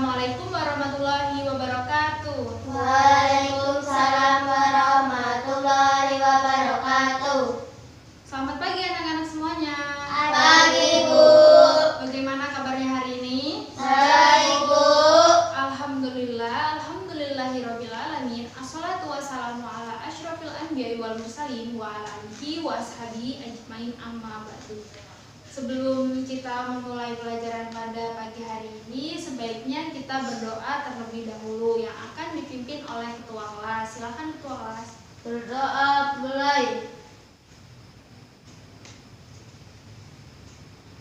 Assalamualaikum warahmatullahi wabarakatuh. Waalaikumsalam warahmatullahi wabarakatuh. Selamat pagi anak-anak semuanya. Pagi, Bu. Bagaimana kabarnya hari ini? Baik, Bu. Alhamdulillahirabbil alamin. Assalatu wassalamu ala asyrofil anbiya'i wal mursalin wa ala alihi wa ashabihi ajmain amma ba'du. Sebelum kita memulai pelajaran pada pagi hari ini, sebaiknya kita berdoa terlebih dahulu yang akan dipimpin oleh ketua kelas. Silakan ketua kelas. Berdoa mulai.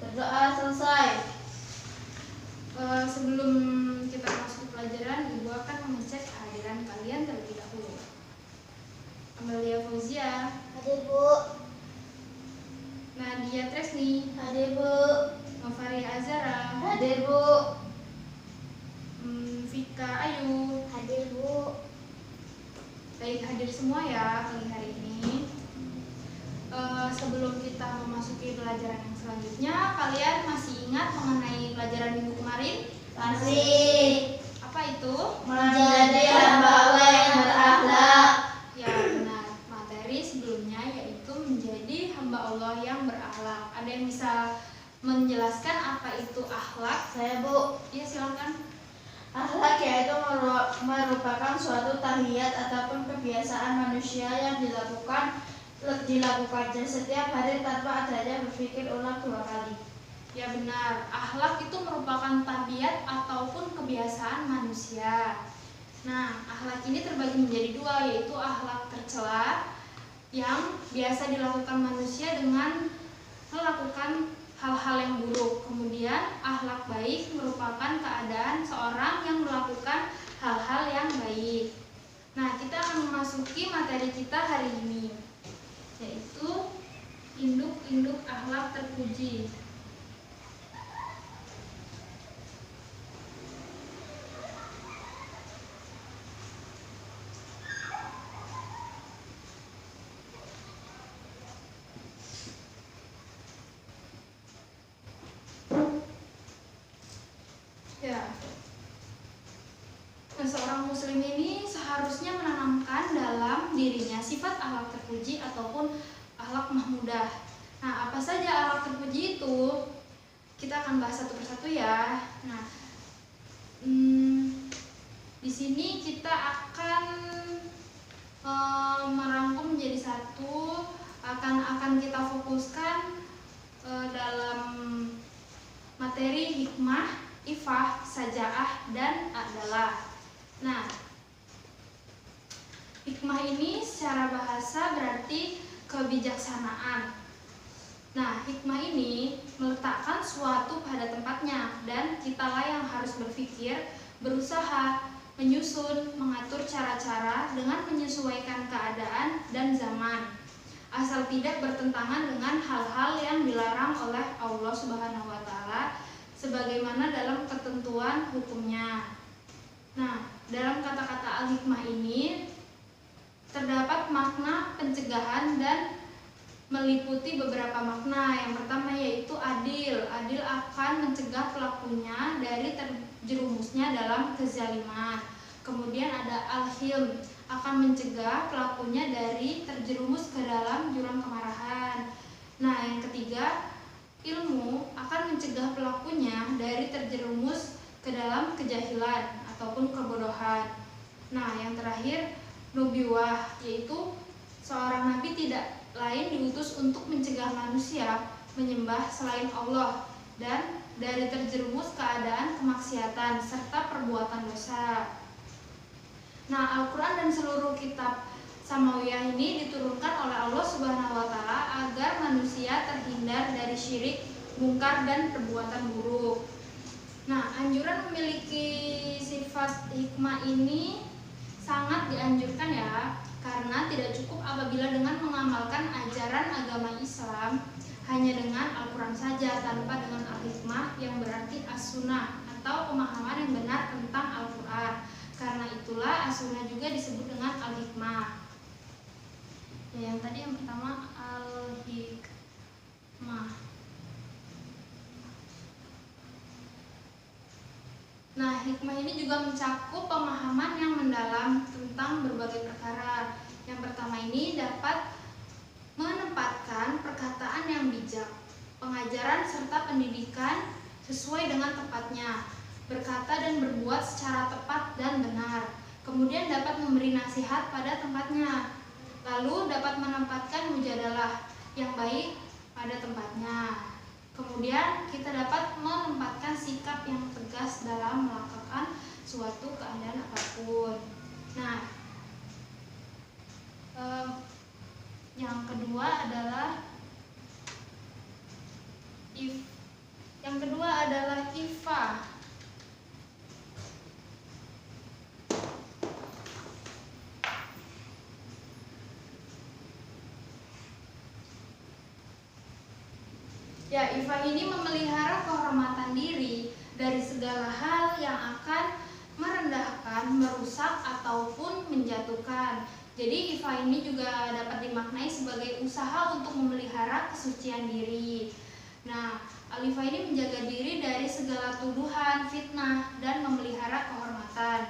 Berdoa selesai. Sebelum kita masuk ke pelajaran, Ibu akan mengecek kehadiran kalian terlebih dahulu. Amelia Fauzia, Hadir, Bu. Nadia Tresni, Hadir, Bu. Novary Azara, Hadir, Bu. Vika Ayu. Hadir, Bu. Baik, hadir semua ya pagi hari ini. Sebelum kita memasuki pelajaran yang selanjutnya, kalian masih ingat mengenai pelajaran minggu kemarin? Masih. Apa itu? Menjadi hamba Allah yang berakhlak. Ya benar, materi sebelumnya yaitu menjadi hamba Allah yang berakhlak. Ada yang bisa menjelaskan apa itu akhlak? Saya, Bu. Iya, silakan. Akhlak yaitu merupakan suatu tahiyat ataupun kebiasaan manusia yang dilakukannya setiap hari tanpa adanya berpikir ulang dua kali. Ya benar, akhlak itu merupakan tabiat ataupun kebiasaan manusia. Nah, akhlak ini terbagi menjadi dua, yaitu akhlak tercela yang biasa dilakukan manusia dengan melakukan hal-hal yang buruk. Kemudian akhlak baik merupakan keadaan seorang yang melakukan hal-hal yang baik. Nah, kita akan memasuki materi kita hari ini, yaitu induk-induk akhlak terpuji. Ya. Nah, seorang muslim ini seharusnya menanamkan dalam dirinya sifat akhlak terpuji ataupun akhlak mahmudah. Nah, apa saja akhlak terpuji itu? Kita akan bahas satu persatu ya. Nah, di sini kita akan merangkum menjadi satu. Akan kita fokuskan dalam materi hikmah, ifah, sajaah, dan adalah. Nah, hikmah ini secara bahasa berarti kebijaksanaan. Nah, hikmah ini meletakkan suatu pada tempatnya dan kitalah yang harus berpikir, berusaha, menyusun, mengatur cara-cara dengan menyesuaikan keadaan dan zaman, asal tidak bertentangan dengan hal-hal yang dilarang oleh Allah Subhanahu wa Ta'ala sebagaimana dalam ketentuan hukumnya. Nah, dalam kata-kata al-hikmah ini terdapat makna pencegahan dan meliputi beberapa makna. Yang pertama yaitu adil. Adil akan mencegah pelakunya dari terjerumusnya dalam kezaliman. Kemudian ada al-hilm, akan mencegah pelakunya dari terjerumus ke dalam jurang kemarahan. Nah, yang ketiga, ilmu akan mencegah pelakunya dari terjerumus ke dalam kejahilan ataupun kebodohan. Nah, yang terakhir, nubuwah, yaitu seorang nabi tidak lain diutus untuk mencegah manusia menyembah selain Allah dan dari terjerumus keadaan kemaksiatan serta perbuatan dosa. Nah, Al-Quran dan seluruh kitab Samawiyah ini diturunkan oleh Allah Subhanahu wa Ta'ala agar manusia terhindar dari syirik, mungkar, dan perbuatan buruk. Nah, anjuran memiliki sifat hikmah ini sangat dianjurkan ya, karena tidak cukup apabila dengan mengamalkan ajaran agama Islam hanya dengan Al-Quran saja tanpa dengan al-hikmah yang berarti as-sunnah atau pemahaman yang benar tentang Al-Quran. Karena itulah as-sunnah juga disebut dengan al-hikmah. Ya, yang tadi yang pertama al-hikmah. Nah, hikmah ini juga mencakup pemahaman yang mendalam tentang berbagai perkara. Yang pertama ini dapat menempatkan perkataan yang bijak, pengajaran serta pendidikan sesuai dengan tempatnya, berkata dan berbuat secara tepat dan benar. Kemudian dapat memberi nasihat pada tempatnya. Lalu dapat menempatkan mujadalah yang baik pada tempatnya. Kemudian kita dapat menempatkan sikap yang tegas dalam melakukan suatu keadaan apapun. Nah, yang kedua adalah IFA. Ya, IFA ini memelihara kehormatan diri dari segala hal yang akan merendahkan, merusak, ataupun menjatuhkan. Jadi IFA ini juga dapat dimaknai sebagai usaha untuk memelihara kesucian diri. Nah, Al-IFA ini menjaga diri dari segala tuduhan, fitnah, dan memelihara kehormatan.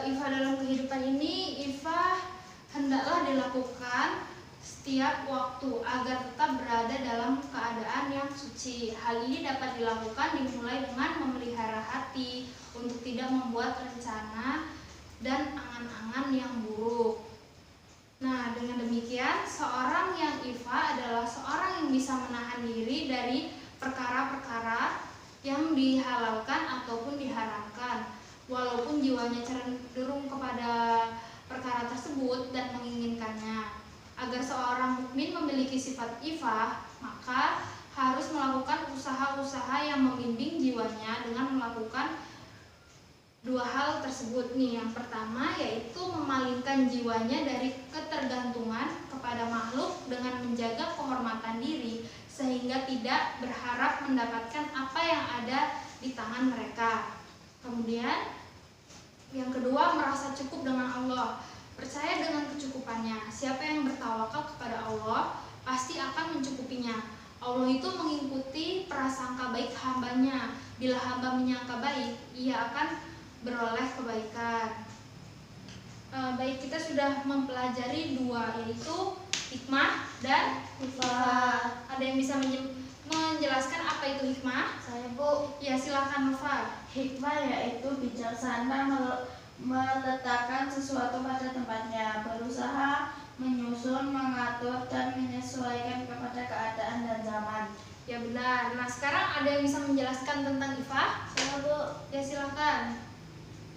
IFA dalam kehidupan ini, IFA hendaklah dilakukan setiap waktu agar tetap berada dalam keadaan yang suci. Hal ini dapat dilakukan dimulai dengan memelihara hati untuk tidak membuat rencana dan angan-angan yang buruk. Nah, dengan demikian, seorang yang IFA adalah seorang yang bisa menahan diri dari perkara-perkara yang dihalalkan ataupun diharamkan, walaupun jiwanya cenderung kepada perkara tersebut dan menginginkannya. Agar seorang mukmin memiliki sifat IFA, maka harus melakukan usaha-usaha yang membimbing jiwanya dengan melakukan dua hal tersebut nih. Yang pertama yaitu memalingkan jiwanya dari ketergantungan kepada makhluk dengan menjaga kehormatan diri sehingga tidak berharap mendapatkan apa yang ada di tangan mereka. Kemudian yang kedua, merasa cukup dengan Allah, percaya dengan kecukupannya. Siapa yang bertawakal kepada Allah pasti akan mencukupinya. Allah itu mengikuti prasangka baik hambanya. Bila hamba menyangka baik, ia akan beroleh kebaikan. Baik, kita sudah mempelajari dua, yaitu hikmah dan IFA. Ada yang bisa menjelaskan apa itu hikmah? Saya, Bu. Ya, silakan Nova. Hikmah yaitu bijaksana meletakkan sesuatu pada tempatnya, berusaha menyusun, mengatur, dan menyesuaikan kepada keadaan dan zaman. Ya, benar. Nah, sekarang ada yang bisa menjelaskan tentang IFA? Saya, Bu. Ya, silakan.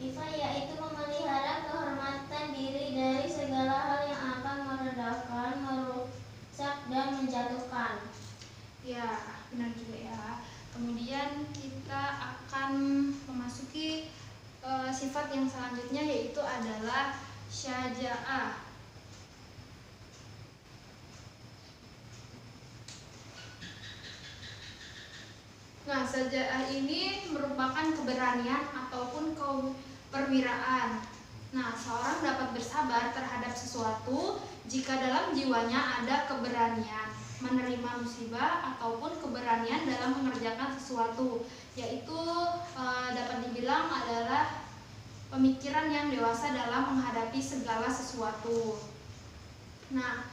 IFA yaitu memelihara kehormatan diri dari segala hal yang akan merendahkan, merusak, dan menjatuhkan. Ya, benar juga ya. Kemudian kita akan memasuki sifat yang selanjutnya, yaitu adalah syaja'ah. Nah, syaja'ah ini merupakan keberanian ataupun perwiraan. Nah, seorang dapat bersabar terhadap sesuatu jika dalam jiwanya ada keberanian menerima musibah ataupun keberanian dalam mengerjakan sesuatu, yaitu dapat dibilang adalah pemikiran yang dewasa dalam menghadapi segala sesuatu. Nah,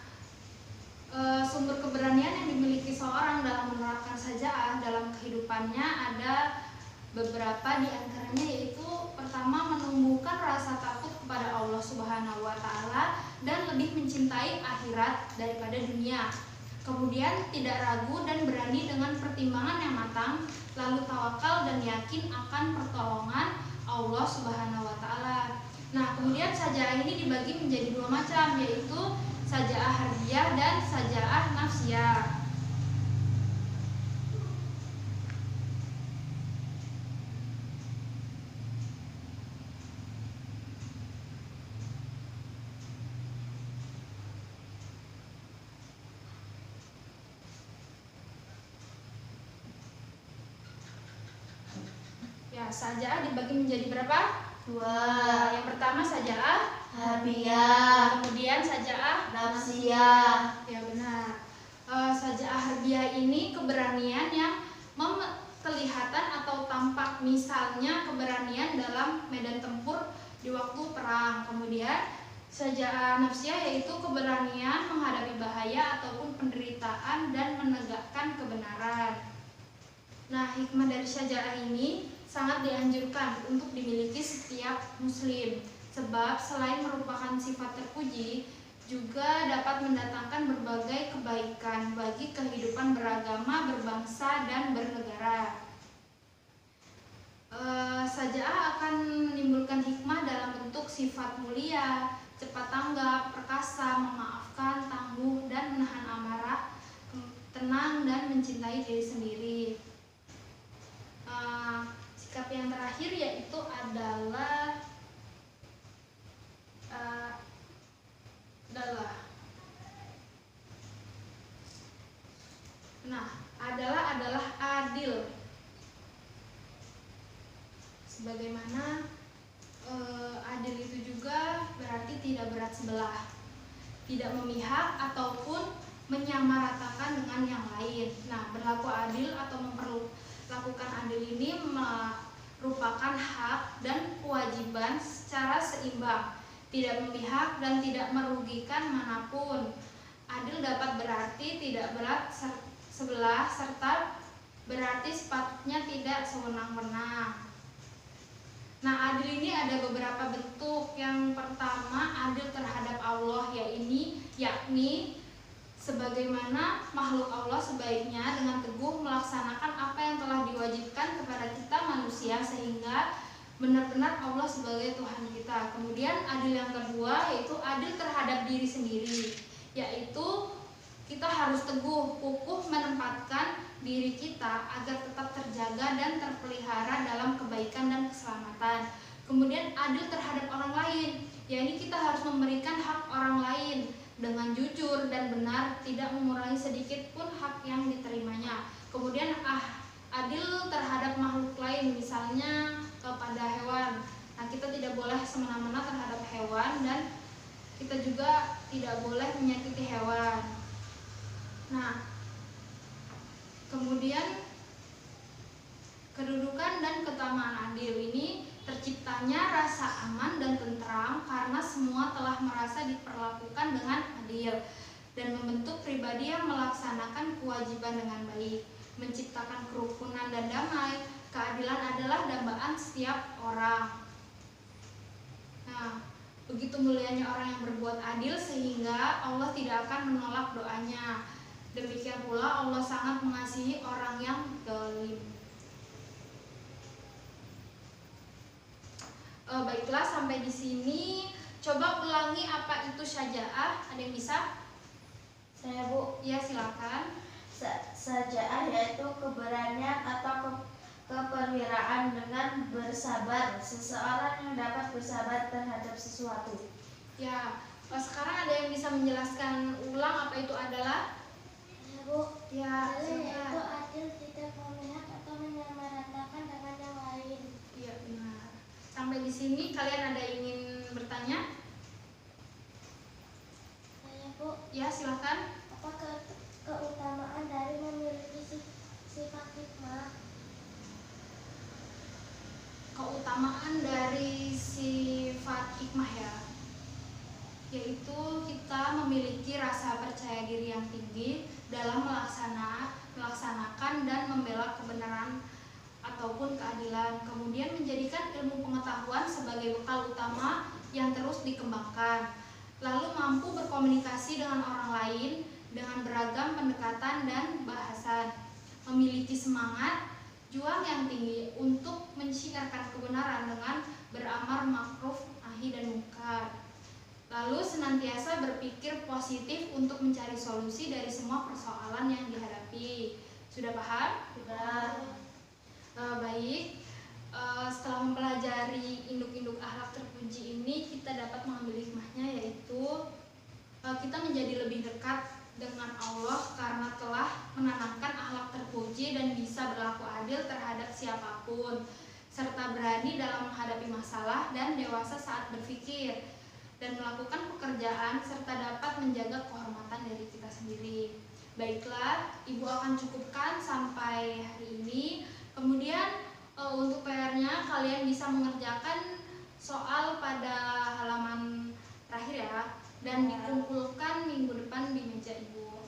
sumber keberanian yang dimiliki seorang dalam menerapkan syaja'ah dalam kehidupannya ada beberapa, di antaranya yaitu pertama, menumbuhkan rasa takut kepada Allah Subhanahu wa Ta'ala dan lebih mencintai akhirat daripada dunia. Kemudian tidak ragu dan berani dengan pertimbangan yang matang, lalu tawakal dan yakin akan pertolongan Allah Subhanahu wa Ta'ala. Nah, kemudian syaja'ah ini dibagi menjadi dua macam, yaitu syaja'ah harbiyah dan syaja'ah nafsiyah. Ya, syaja'ah dibagi menjadi berapa? Dua. Yang pertama syaja'ah Harbiyah. kemudian syaja'ah Nafsiyah. Ya, benar. Syaja'ah harbiyah ini keberanian yang kelihatan atau tampak, misalnya keberanian dalam medan tempur di waktu perang. Kemudian syaja'ah nafsiyah yaitu keberanian menghadapi bahaya ataupun penderitaan dan menegakkan kebenaran. Nah, hikmah dari syaja'ah ini sangat dianjurkan untuk dimiliki setiap muslim, sebab selain merupakan sifat terpuji, juga dapat mendatangkan berbagai kebaikan bagi kehidupan beragama, berbangsa, dan bernegara. Syaja'ah akan menimbulkan hikmah dalam bentuk sifat mulia, cepat tanggap, perkasa, memaafkan, tangguh, dan menahan amarah, tenang, dan mencintai diri sendiri. Sikap yang terakhir yaitu adalah adil. Sebagaimana adil itu juga berarti tidak berat sebelah, tidak memihak ataupun menyamaratakan dengan yang lain. Nah, berlaku adil atau memperlakukan adil ini merupakan hak dan kewajiban secara seimbang, tidak memihak dan tidak merugikan manapun. Adil dapat berarti tidak berat sebelah serta berarti sepatutnya tidak sewenang-wenang. Nah, adil ini ada beberapa bentuk. Yang pertama, adil terhadap Allah, yakni sebagaimana makhluk Allah sebaiknya dengan teguh melaksanakan apa yang telah diwajibkan kepada kita manusia, sehingga benar-benar Allah sebagai Tuhan kita. Kemudian adil yang kedua yaitu adil terhadap diri sendiri, yaitu kita harus teguh, kukuh menempatkan diri kita agar tetap terjaga dan terpelihara dalam kebaikan dan keselamatan. Kemudian adil terhadap orang lain, yakni kita harus memberikan hak orang lain dengan jujur dan benar, tidak mengurangi sedikit pun hak yang diterimanya. Kemudian adil terhadap makhluk lain, misalnya kepada hewan. Nah, kita tidak boleh semena-mena terhadap hewan dan kita juga tidak boleh menyakiti hewan. Nah, kemudian kedudukan dan keutamaan adil ini terciptanya rasa aman dan tentram karena semua telah merasa diperlakukan dengan adil dan membentuk pribadi yang melaksanakan kewajiban dengan baik, menciptakan kerukunan dan damai. Keadilan adalah dambaan setiap orang. Nah, begitu mulianya orang yang berbuat adil sehingga Allah tidak akan menolak doanya. Demikian pula Allah sangat mengasihi orang yang zalim. Baiklah, sampai di sini. Coba ulangi apa itu syaja'ah. Ada yang bisa? Saya, Bu. Ya, silakan. Syaja'ah yaitu keberanian atau keperwiraan dengan bersabar. Seseorang yang dapat bersabar terhadap sesuatu. Ya, sekarang ada yang bisa menjelaskan ulang apa itu adalah? Bu, Ya, yaitu adil, tidak memihak atau menyamaratakan dengan yang lain. Iya, benar. Sampai di sini kalian ada ingin bertanya? Saya, Bu. Ya, silakan. Apa keutamaan dari memiliki sifat hikmah? Keutamaan dari sifat hikmah yaitu kita memiliki rasa percaya diri yang tinggi dalam melaksanakan dan membela kebenaran ataupun keadilan, kemudian menjadikan ilmu pengetahuan sebagai bekal utama yang terus dikembangkan, lalu mampu berkomunikasi dengan orang lain dengan beragam pendekatan dan bahasan, memiliki semangat juang yang tinggi untuk mensiarkan kebenaran dengan beramar ma'ruf nahi dan munkar, lalu senantiasa berpikir positif untuk mencari solusi dari semua persoalan yang dihadapi. Sudah paham? Sudah. Baik. Setelah mempelajari induk-induk akhlak terpuji ini, kita dapat mengambil hikmahnya, yaitu kita menjadi lebih dekat dengan Allah karena telah menanamkan akhlak terpuji dan bisa berlaku adil terhadap siapapun, serta berani dalam menghadapi masalah dan dewasa saat berpikir dan melakukan pekerjaan, serta dapat menjaga kehormatan diri kita sendiri. Baiklah, Ibu akan cukupkan sampai hari ini. Kemudian Untuk PR-nya kalian bisa mengerjakan soal pada halaman terakhir ya, dan dikumpulkan minggu depan di meja ibu.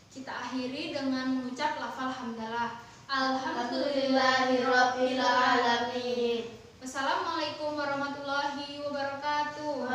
Kita akhiri dengan mengucap lafal hamdalah. Alhamdulillahirabbil alamin. Wassalamualaikum warahmatullahi wabarakatuh.